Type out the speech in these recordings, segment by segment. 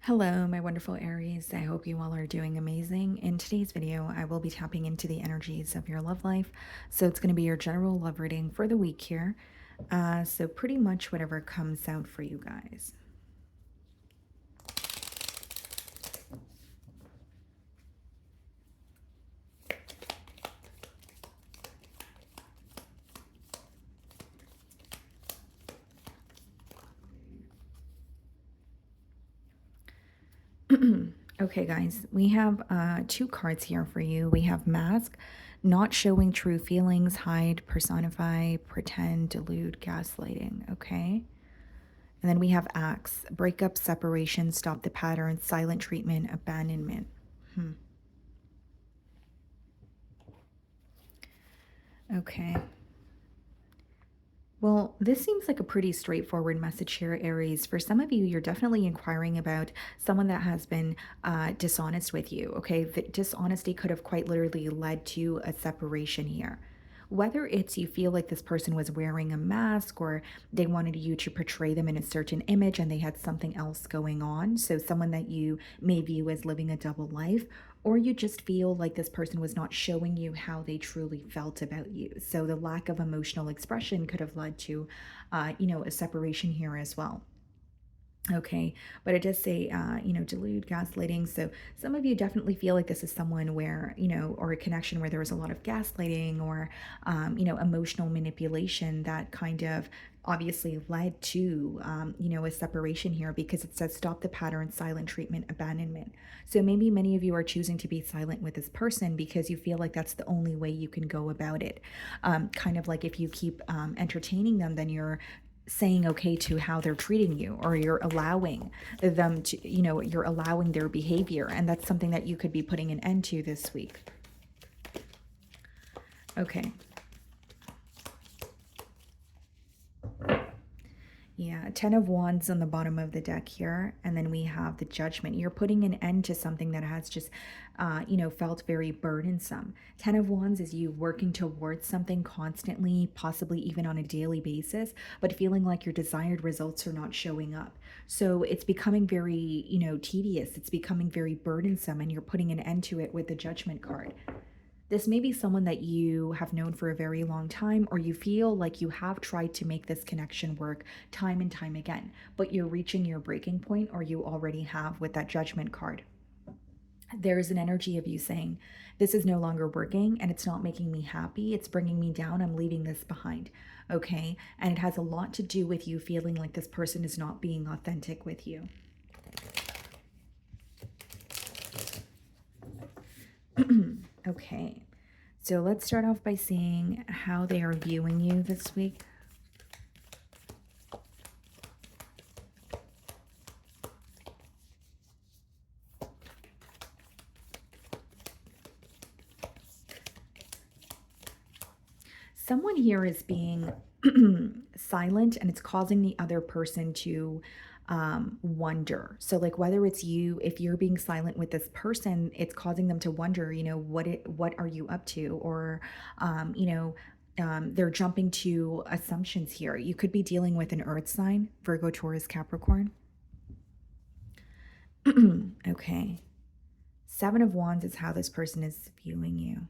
Hello, my wonderful Aries. I hope you all are doing amazing. In today's video, I will be tapping into the energies of your love life. So it's going to be your general love reading for the week here. So pretty much whatever comes out for you guys. Okay, guys, we have two cards here for you. We have Mask, not showing true feelings, hide, personify, pretend, delude, gaslighting. Okay. And then we have Axe, breakup, separation, stop the pattern, silent treatment, abandonment. Okay. Well, this seems like a pretty straightforward message here, Aries. For some of you, you're definitely inquiring about someone that has been dishonest with you. Okay, the dishonesty could have quite literally led to a separation here. Whether it's you feel like this person was wearing a mask or they wanted you to portray them in a certain image and they had something else going on, so someone that you may view as living a double life, or you just feel like this person was not showing you how they truly felt about you. So the lack of emotional expression could have led to, a separation here as well. Okay, but it does say, delude, gaslighting. So some of you definitely feel like this is someone where, or a connection where there was a lot of gaslighting or, emotional manipulation that kind of obviously led to, a separation here because it says stop the pattern, silent treatment, abandonment. So maybe many of you are choosing to be silent with this person because you feel like that's the only way you can go about it. Kind of like if you keep entertaining them, then you're saying okay to how they're treating you, or you're allowing them to, you're allowing their behavior, and that's something that you could be putting an end to this week. Okay. Yeah, 10 of Wands on the bottom of the deck here. And then we have the Judgment. You're putting an end to something that has just, felt very burdensome. 10 of Wands is you working towards something constantly, possibly even on a daily basis, but feeling like your desired results are not showing up. So it's becoming very, tedious. It's becoming very burdensome, and you're putting an end to it with the Judgment card. This may be someone that you have known for a very long time, or you feel like you have tried to make this connection work time and time again, but you're reaching your breaking point, or you already have with that Judgment card. There's an energy of you saying, this is no longer working and it's not making me happy. It's bringing me down. I'm leaving this behind. Okay. And it has a lot to do with you feeling like this person is not being authentic with you. Okay, so let's start off by seeing how they are viewing you this week. Someone here is being silent, and it's causing the other person to wonder. So like whether it's you, if you're being silent with this person, it's causing them to wonder, what are you up to? Or they're jumping to assumptions here. You could be dealing with an earth sign, Virgo, Taurus, Capricorn. Okay, 7 of Wands is how this person is viewing you.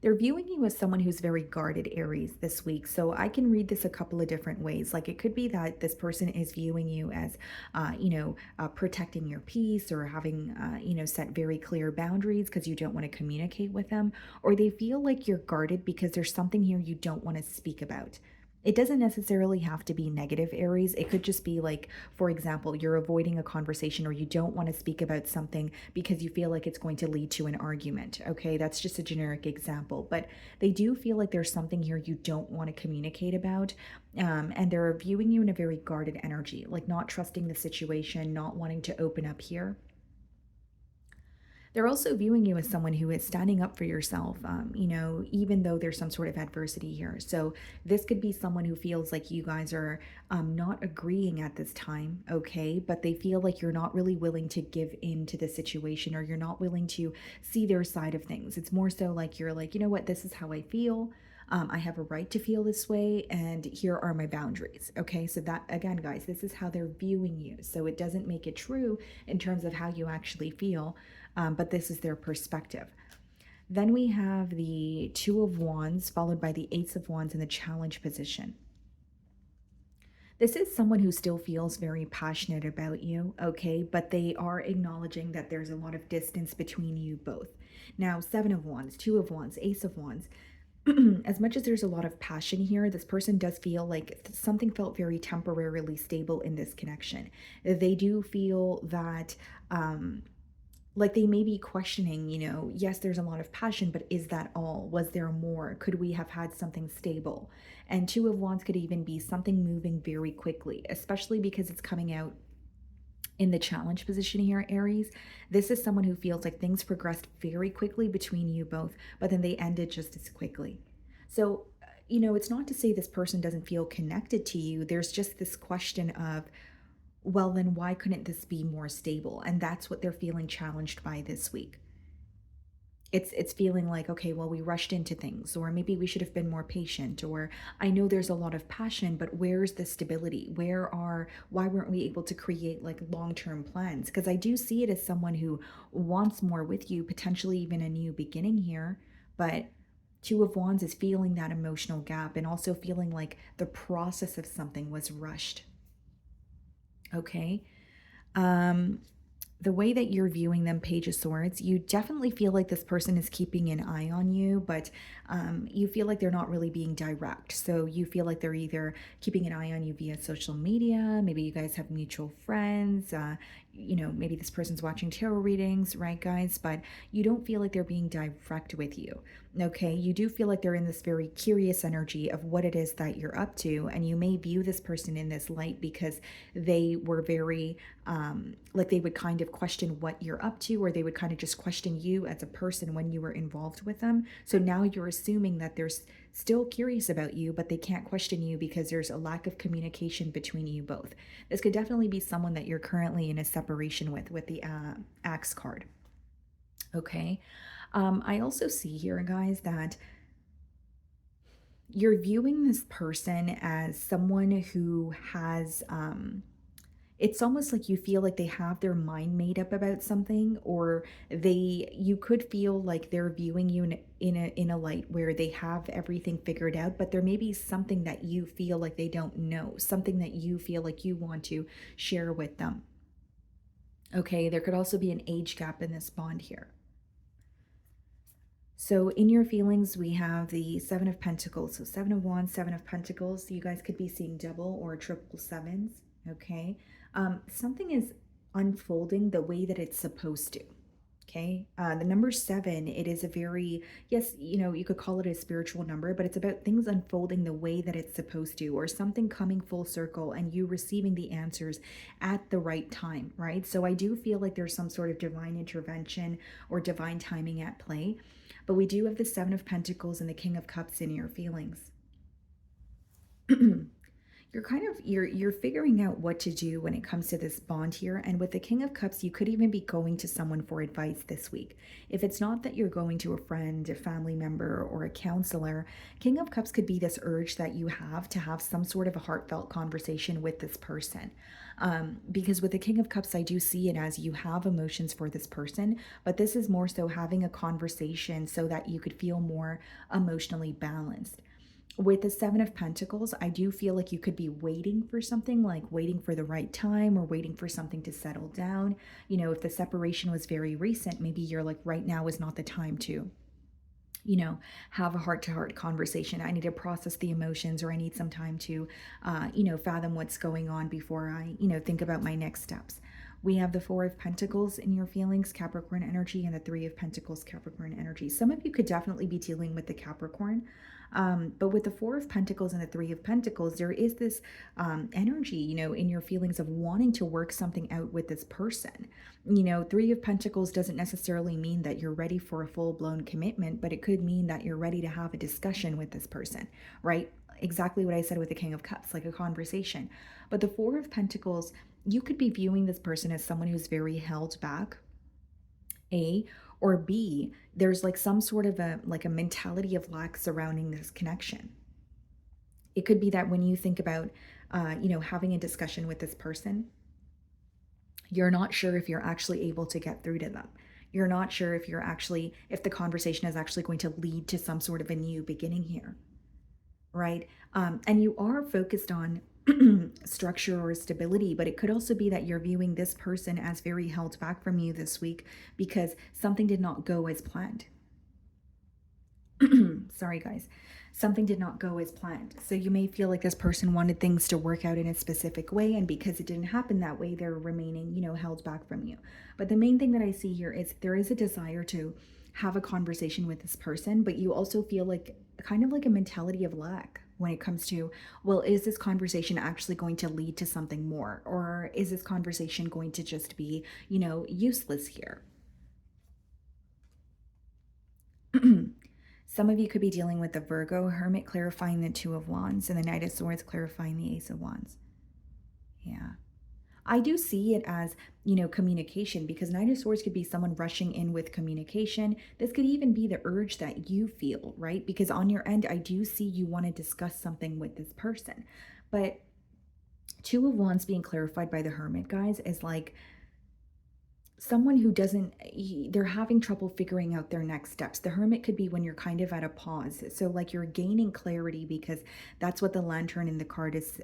They're viewing you as someone who's very guarded, Aries, this week. So I can read this a couple of different ways. Like it could be that this person is viewing you as, protecting your peace, or having, set very clear boundaries because you don't want to communicate with them. Or they feel like you're guarded because there's something here you don't want to speak about. It doesn't necessarily have to be negative, Aries. It could just be like, for example, you're avoiding a conversation, or you don't want to speak about something because you feel like it's going to lead to an argument. Okay, that's just a generic example. But they do feel like there's something here you don't want to communicate about. And they're viewing you in a very guarded energy, like not trusting the situation, not wanting to open up here. They're also viewing you as someone who is standing up for yourself, even though there's some sort of adversity here. So this could be someone who feels like you guys are not agreeing at this time, okay? But they feel like you're not really willing to give in to the situation, or you're not willing to see their side of things. It's more so like you're like, you know what, this is how I feel. I have a right to feel this way, and here are my boundaries. Okay, so that again, guys, this is how they're viewing you. So it doesn't make it true in terms of how you actually feel, but this is their perspective. Then we have the Two of Wands, followed by the Ace of Wands in the challenge position. This is someone who still feels very passionate about you, okay? But they are acknowledging that there's a lot of distance between you both. Now, Seven of Wands, Two of Wands, Ace of Wands. As much as there's a lot of passion here, this person does feel like something felt very temporarily stable in this connection. They do feel that like they may be questioning, yes, there's a lot of passion, but is that all? Was there more? Could we have had something stable? And Two of Wands could even be something moving very quickly, especially because it's coming out in the challenge position here, Aries. This is someone who feels like things progressed very quickly between you both, but then they ended just as quickly. So, it's not to say this person doesn't feel connected to you. There's just this question of, well, then why couldn't this be more stable? And that's what they're feeling challenged by this week. It's feeling like, okay, well, we rushed into things, or maybe we should have been more patient, or I know there's a lot of passion, but where's the stability? Why weren't we able to create like long-term plans? Because I do see it as someone who wants more with you, potentially even a new beginning here, but Two of Wands is feeling that emotional gap and also feeling like the process of something was rushed. Okay. Um, the way that you're viewing them, Page of Swords, you definitely feel like this person is keeping an eye on you, but you feel like they're not really being direct. So you feel like they're either keeping an eye on you via social media, maybe you guys have mutual friends, maybe this person's watching tarot readings, right, guys? But you don't feel like they're being direct with you. Okay, you do feel like they're in this very curious energy of what it is that you're up to, and you may view this person in this light because they were very like they would kind of question what you're up to, or they would kind of just question you as a person when you were involved with them. So now you're assuming that they're still curious about you, but they can't question you because there's a lack of communication between you both. This could definitely be someone that you're currently in a separation with the Axe card. Okay. I also see here, guys, that you're viewing this person as someone who has it's almost like you feel like they have their mind made up about something, or you could feel like they're viewing you in a light where they have everything figured out, but there may be something that you feel like they don't know, something that you feel like you want to share with them. Okay, there could also be an age gap in this bond here. So in your feelings, we have the Seven of Pentacles. So Seven of Wands, Seven of Pentacles. You guys could be seeing double or triple sevens. Okay. Something is unfolding the way that it's supposed to. Okay. The number seven, it is a very, yes, you could call it a spiritual number, but it's about things unfolding the way that it's supposed to, or something coming full circle and you receiving the answers at the right time, right? So I do feel like there's some sort of divine intervention or divine timing at play. But we do have the Seven of Pentacles and the King of Cups in your feelings. You're figuring out what to do when it comes to this bond here. And with the King of Cups, you could even be going to someone for advice this week. If it's not that you're going to a friend, a family member, or a counselor, King of Cups could be this urge that you have to have some sort of a heartfelt conversation with this person. Because with the King of Cups, I do see it as you have emotions for this person, but this is more so having a conversation so that you could feel more emotionally balanced. With the Seven of Pentacles, I do feel like you could be waiting for something, like waiting for the right time or waiting for something to settle down. If the separation was very recent, maybe you're like, right now is not the time to, have a heart-to-heart conversation. I need to process the emotions, or I need some time to, fathom what's going on before I, think about my next steps. We have the Four of Pentacles in your feelings, Capricorn energy, and the Three of Pentacles, Capricorn energy. Some of you could definitely be dealing with the Capricorn. But with the Four of Pentacles and the Three of Pentacles, there is this energy, in your feelings of wanting to work something out with this person. Three of Pentacles doesn't necessarily mean that you're ready for a full-blown commitment, but it could mean that you're ready to have a discussion with this person, right? Exactly what I said with the King of Cups, like a conversation. But the Four of Pentacles, you could be viewing this person as someone who's very held back, Or B, there's like some sort of a mentality of lack surrounding this connection. It could be that when you think about, having a discussion with this person, you're not sure if you're actually able to get through to them. You're not sure if the conversation is actually going to lead to some sort of a new beginning here, right? And you are focused on structure or stability, but it could also be that you're viewing this person as very held back from you this week because something did not go as planned. Sorry, guys. Something did not go as planned. So you may feel like this person wanted things to work out in a specific way, and because it didn't happen that way, they're remaining, held back from you. But the main thing that I see here is there is a desire to have a conversation with this person, but you also feel like kind of like a mentality of lack when it comes to, well, is this conversation actually going to lead to something more? Or is this conversation going to just be, useless here? Some of you could be dealing with the Virgo Hermit clarifying the Two of Wands and the Knight of Swords clarifying the Ace of Wands. Yeah. I do see it as, communication, because Knight of Swords could be someone rushing in with communication. This could even be the urge that you feel, right? Because on your end, I do see you want to discuss something with this person. But Two of Wands being clarified by the Hermit, guys, is like someone who doesn't they're having trouble figuring out their next steps. The Hermit could be when you're kind of at a pause, so like you're gaining clarity, because that's what the lantern in the card is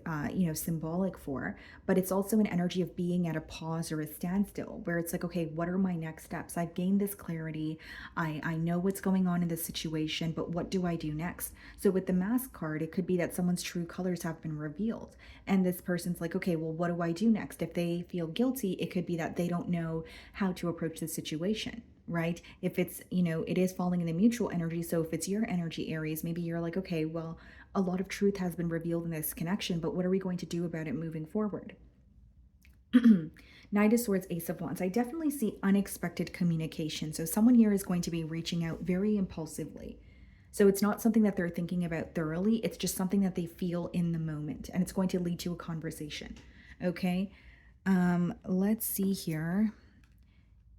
symbolic for. But it's also an energy of being at a pause or a standstill, where it's like, okay, what are my next steps? I've gained this clarity. I know what's going on in this situation, but what do I do next? So with the Mask card, it could be that someone's true colors have been revealed, and this person's like, okay, well, what do I do next? If they feel guilty, it could be that they don't know how to approach the situation, right? If it's, it is falling in the mutual energy. So if it's your energy, Aries, maybe you're like, okay, well, a lot of truth has been revealed in this connection, but what are we going to do about it moving forward? Knight of Swords, Ace of Wands. I definitely see unexpected communication. So someone here is going to be reaching out very impulsively. So it's not something that they're thinking about thoroughly. It's just something that they feel in the moment, and it's going to lead to a conversation. Okay. Let's see here.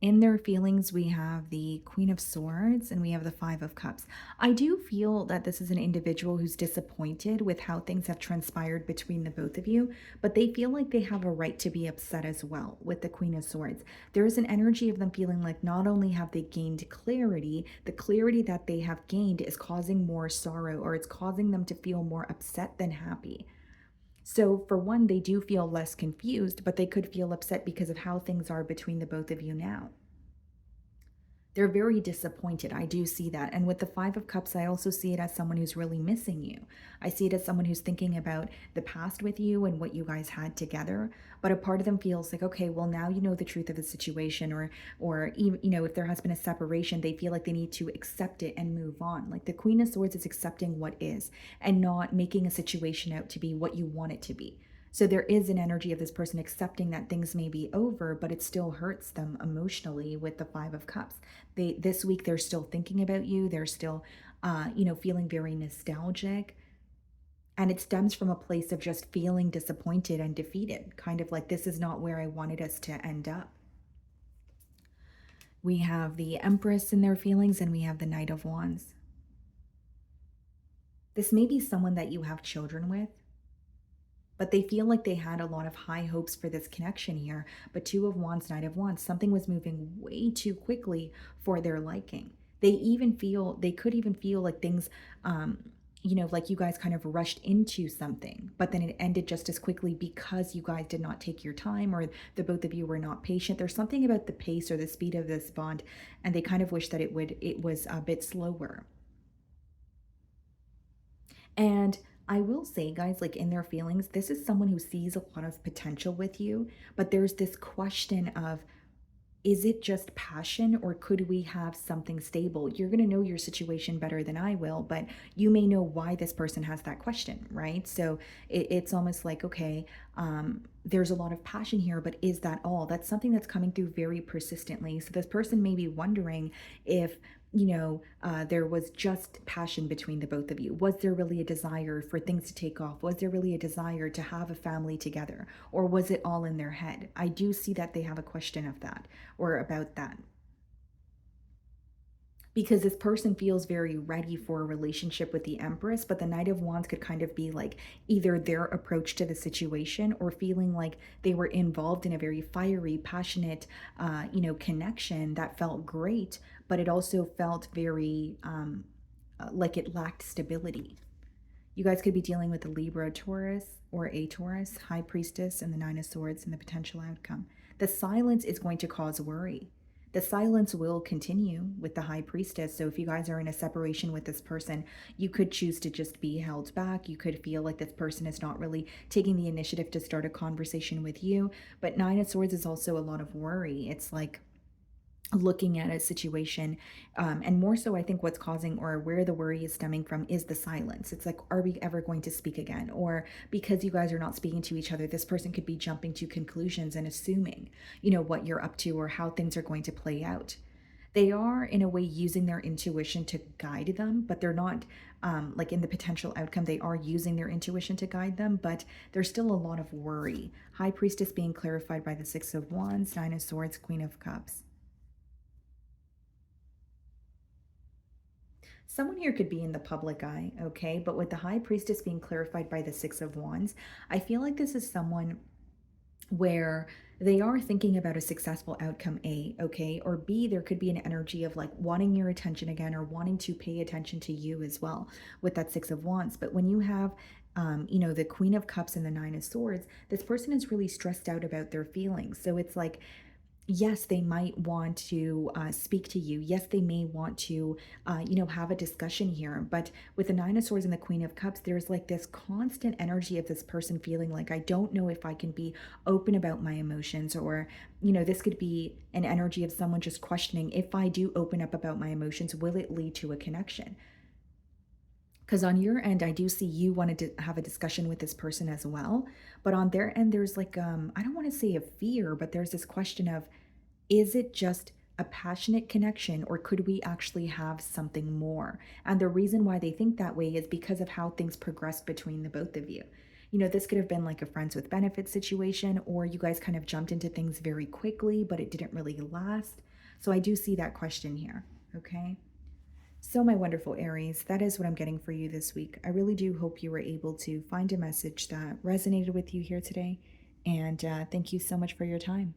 In their feelings, we have the Queen of Swords and we have the Five of Cups. I do feel that this is an individual who's disappointed with how things have transpired between the both of you, but they feel like they have a right to be upset as well with the Queen of Swords. There is an energy of them feeling like not only have they gained clarity, the clarity that they have gained is causing more sorrow, or it's causing them to feel more upset than happy. So, for one, they do feel less confused, but they could feel upset because of how things are between the both of you now. They're very disappointed. I do see that. And with the Five of Cups, I also see it as someone who's really missing you. I see it as someone who's thinking about the past with you and what you guys had together. But a part of them feels like, okay, well, now you know the truth of the situation, or even, if there has been a separation, they feel like they need to accept it and move on. Like the Queen of Swords is accepting what is and not making a situation out to be what you want it to be. So there is an energy of this person accepting that things may be over, but it still hurts them emotionally with the Five of Cups. This week they're still thinking about you. They're still, feeling very nostalgic, and it stems from a place of just feeling disappointed and defeated, kind of like this is not where I wanted us to end up. We have the Empress in their feelings, and we have the Knight of Wands. This may be someone that you have children with, but they feel like they had a lot of high hopes for this connection here. But Two of Wands, Knight of Wands, something was moving way too quickly for their liking. They could even feel like things, like you guys kind of rushed into something, but then it ended just as quickly because you guys did not take your time, or the both of you were not patient. There's something about the pace or the speed of this bond, and they kind of wish that it was a bit slower. And I will say, guys, like in their feelings, this is someone who sees a lot of potential with you, but there's this question of, is it just passion, or could we have something stable? You're going to know your situation better than I will, but you may know why this person has that question, right? So it's almost like, okay, there's a lot of passion here, but is that all? That's something that's coming through very persistently. So this person may be wondering if there was just passion between the both of you. Was there really a desire for things to take off? Was there really a desire to have a family together? Or was it all in their head? I do see that they have a question of that, or about that. because this person feels very ready for a relationship with the Empress, but the Knight of Wands could kind of be like either their approach to the situation or feeling like they were involved in a very fiery, passionate, connection that felt great, but it also felt very like it lacked stability. You guys could be dealing with a Libra, Taurus, or a Taurus, High Priestess, and the Nine of Swords, and the potential outcome. The silence is going to cause worry. The silence will continue with the High Priestess. So if you guys are in a separation with this person, you could choose to just be held back. You could feel like this person is not really taking the initiative to start a conversation with you. But Nine of Swords is also a lot of worry. It's like looking at a situation, and more so I think what's causing or where the worry is stemming from is the silence. It's like, are we ever going to speak again? Or because you guys are not speaking to each other, this person could be jumping to conclusions and assuming what you're up to or how things are going to play out. They are in a way using their intuition to guide them, but they're not, like in the potential outcome, they are using their intuition to guide them, but there's still a lot of worry. High Priestess being clarified by the Six of Wands, Nine of Swords, Queen of Cups. Someone here could be in the public eye, okay? But with the High Priestess being clarified by the Six of Wands, I feel like this is someone where they are thinking about a successful outcome, A, okay? Or B, there could be an energy of like wanting your attention again or wanting to pay attention to you as well with that Six of Wands. But when you have the Queen of Cups and the Nine of Swords, this person is really stressed out about their feelings. So it's like, yes, they might want to speak to you. Yes, they may want to, have a discussion here. But with the Nine of Swords and the Queen of Cups, there's like this constant energy of this person feeling like, I don't know if I can be open about my emotions. Or, this could be an energy of someone just questioning, if I do open up about my emotions, will it lead to a connection? Because on your end, I do see you wanted to have a discussion with this person as well. But on their end, there's like, I don't want to say a fear, but there's this question of, is it just a passionate connection or could we actually have something more? And the reason why they think that way is because of how things progressed between the both of you. This could have been like a friends with benefits situation, or you guys kind of jumped into things very quickly, but it didn't really last. So I do see that question here. Okay. So, my wonderful Aries, that is what I'm getting for you this week. I really do hope you were able to find a message that resonated with you here today. And thank you so much for your time.